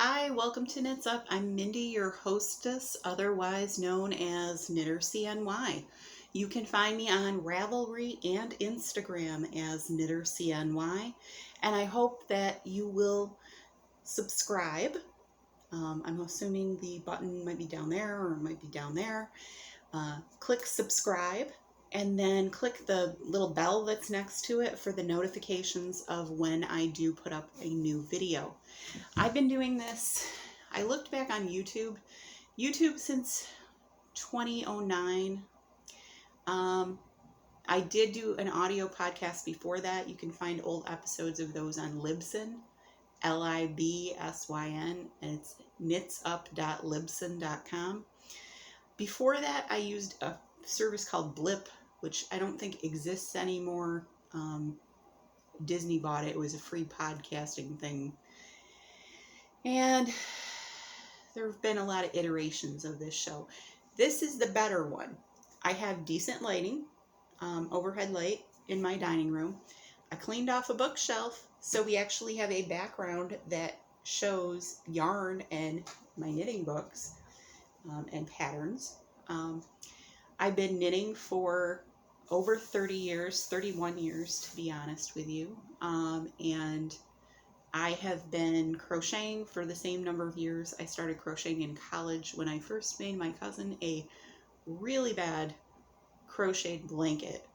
Hi, welcome to Knits Up. I'm Mindy, your hostess, otherwise known as Knitter CNY. You can find me on Ravelry and Instagram as Knitter CNY, and I hope that you will subscribe. I'm assuming the button might be down there or it might be down there. Click subscribe and then click the little bell that's next to it for the notifications of when I do put up a new video. I've been doing this, I looked back on YouTube since 2009. I did do an audio podcast before that. You can find old episodes of those on Libsyn, Libsyn, and it's knitsup.libsyn.com. Before that, I used a service called Blip, which I don't think exists anymore. Disney bought it. It was a free podcasting thing. And there have been a lot of iterations of this show. This is the better one. I have decent lighting, overhead light in my dining room. I cleaned off a bookshelf, so we actually have a background that shows yarn and my knitting books and patterns. I've been knitting for over 30 years, 31 years to be honest with you, and I have been crocheting for the same number of years. I started crocheting in college when I first made my cousin a really bad crocheted blanket.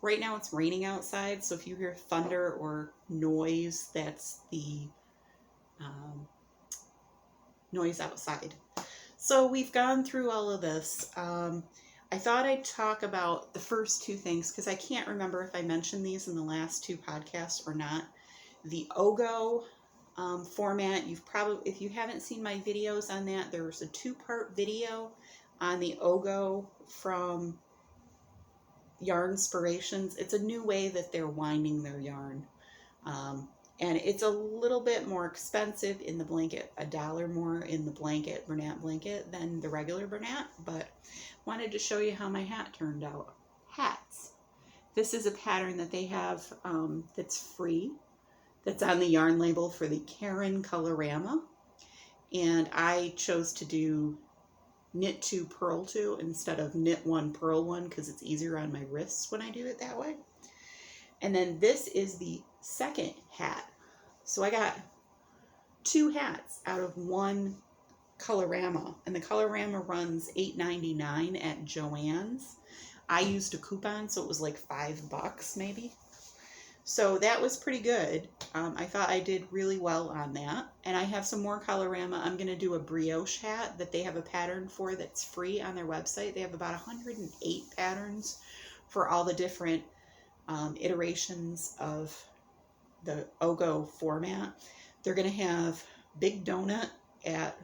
Right now it's raining outside, so if you hear thunder or noise, that's the noise outside. So we've gone through all of this. I thought I'd talk about the first two things because I can't remember if I mentioned these in the last two podcasts or not. The Ogo format, if you haven't seen my videos on that, there's a two-part video on the Ogo from Yarnspirations. It's a new way that they're winding their yarn. And it's a little bit more expensive in the blanket, $1 more in the Bernat blanket than the regular Bernat, but wanted to show you how my hat turned out. Hats. This is a pattern that they have that's free, that's on the yarn label for the Caron Colorama, and I chose to do knit 2, purl 2 instead of knit 1, purl 1 because it's easier on my wrists when I do it that way. And then this is the second hat. So I got 2 hats out of one Colorama, and the Colorama runs $8.99 at Joann's. I used a coupon, so it was like $5 maybe. So that was pretty good. I thought I did really well on that. And I have some more Colorama. I'm going to do a brioche hat that they have a pattern for that's free on their website. They have about 108 patterns for all the different iterations of the Ogo format. They're going to have Big Donut at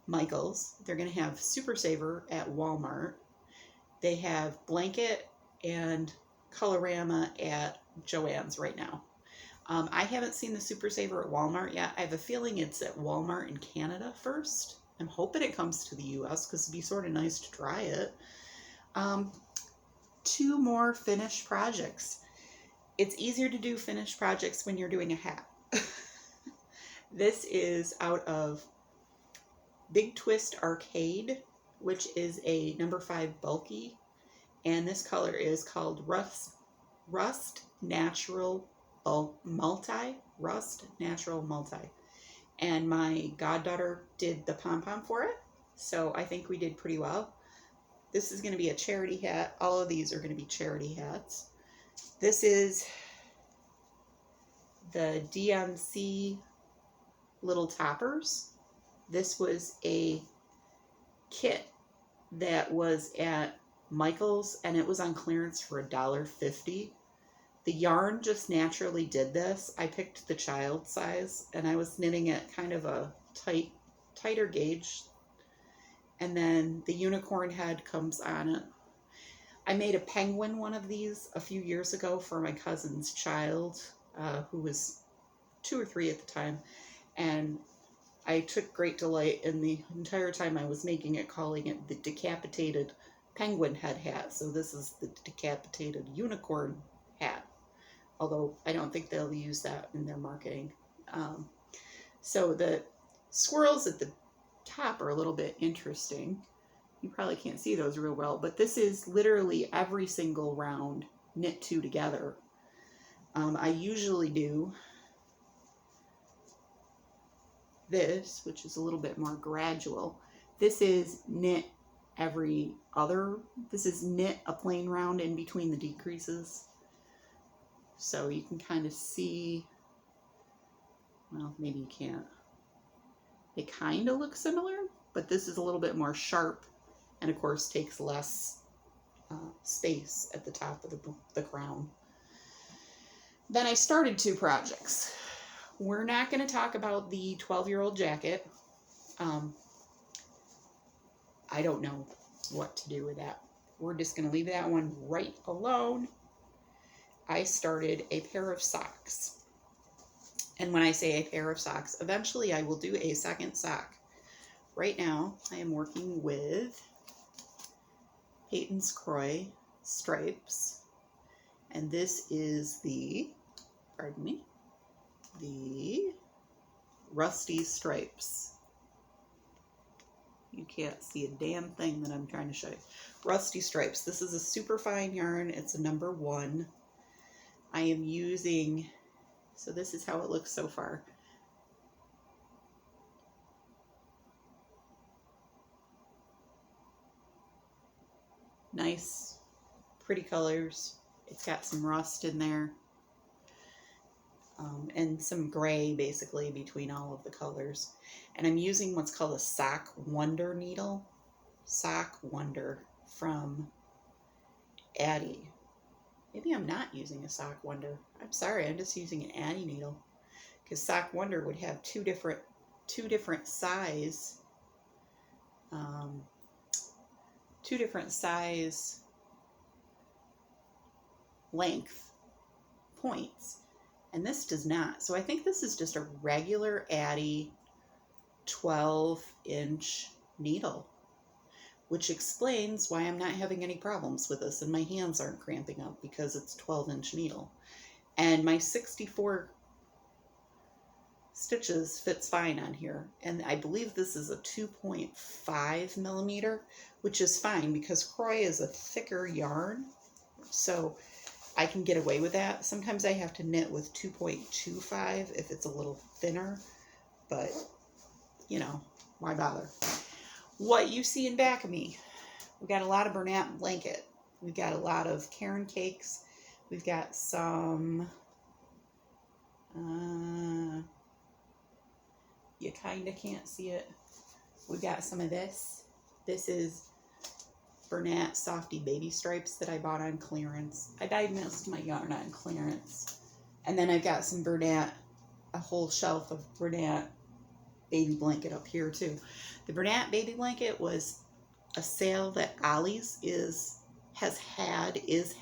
Michael's. They're going to have Super Saver at Walmart. They have Blanket and Colorama at Joann's right now. I haven't seen the Super Saver at Walmart yet. I have a feeling it's at Walmart in Canada first. I'm hoping it comes to the US because it'd be sort of nice to try it. 2 more finished projects. It's easier to do finished projects when you're doing a hat. This is out of Big Twist Arcade, which is a number 5 bulky, and this color is called Rust Natural Multi. And my goddaughter did the pom-pom for it, so I think we did pretty well. This is going to be a charity hat. All of these are going to be charity hats. This is the DMC Little Toppers. This was a kit that was at Michael's, and it was on clearance for $1.50. The yarn just naturally did this. I picked the child size, and I was knitting it kind of a tighter gauge, and then the unicorn head comes on it. I made a penguin one of these a few years ago for my cousin's child, who was 2 or 3 at the time, and I took great delight in the entire time I was making it, calling it the decapitated penguin head hat. So this is the decapitated unicorn hat, although I don't think they'll use that in their marketing. So the swirls at the top are a little bit interesting. You probably can't see those real well, but this is literally every single round knit 2 together. I usually do this, which is a little bit more gradual. This is knit this is knit a plain round in between the decreases. So you can kind of see, well, maybe you can't. They kind of look similar, but this is a little bit more sharp and of course takes less space at the top of the crown. Then I started 2 projects. We're not going to talk about the 12-year-old jacket. I don't know what to do with that. We're just going to leave that one right alone. I started a pair of socks. And when I say a pair of socks, eventually I will do a second sock. Right now, I am working with Peyton's Croy stripes. And this is the, pardon me, the Rusty Stripes. You can't see a damn thing that I'm trying to show you. Rusty Stripes. This is a super fine yarn. It's a number 1. I am using, so this is how it looks so far. Nice, pretty colors. It's got some rust in there. And some gray basically between all of the colors. And I'm using what's called a Sock Wonder needle. Sock Wonder from Addi. Maybe I'm not using a Sock Wonder. I'm sorry, I'm just using an Addi needle. Because Sock Wonder would have two different size, length points. And this does not. So I think this is just a regular Addi 12-inch needle, which explains why I'm not having any problems with this and my hands aren't cramping up, because it's 12-inch needle. And my 64 stitches fits fine on here. And I believe this is a 2.5 millimeter, which is fine because Croy is a thicker yarn. So I can get away with that. Sometimes I have to knit with 2.25 if it's a little thinner, but you know, why bother? What you see in back of me, we got a lot of Bernat blanket. We've got a lot of Caron cakes. We've got some, you kind of can't see it. We've got some of this. This is Bernat Softy Baby Stripes that I bought on clearance. I buy most of my yarn on clearance. And then I've got some Bernat, a whole shelf of Bernat Baby Blanket up here too. The Bernat Baby Blanket was a sale that Ollie's is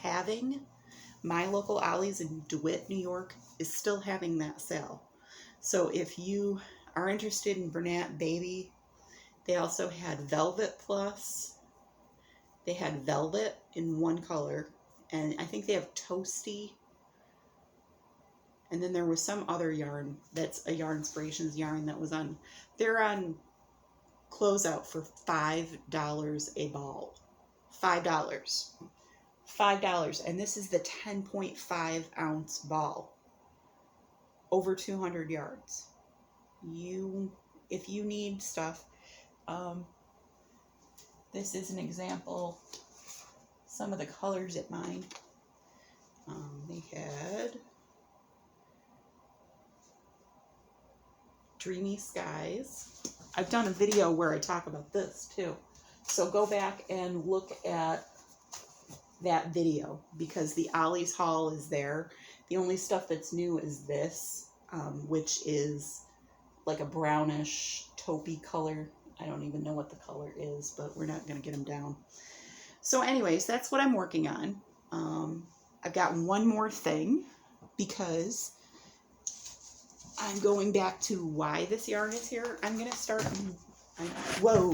having. My local Ollie's in DeWitt, New York is still having that sale. So if you are interested in Bernat Baby, they also had Velvet Plus. They had Velvet in one color, and I think they have Toasty. And then there was some other yarn that's a Yarnspirations yarn that was on, they're on closeout for $5 a ball. $5. $5. And this is the 10.5 ounce ball. Over 200 yards. If you need stuff, this is an example. Some of the colors at mine. They had Dreamy Skies. I've done a video where I talk about this too. So go back and look at that video because the Ollie's haul is there. The only stuff that's new is this, which is like a brownish taupey color. I don't even know what the color is, but we're not going to get them down. So anyways, that's what I'm working on. I've got one more thing because I'm going back to why this yarn is here. I'm going to start, whoa.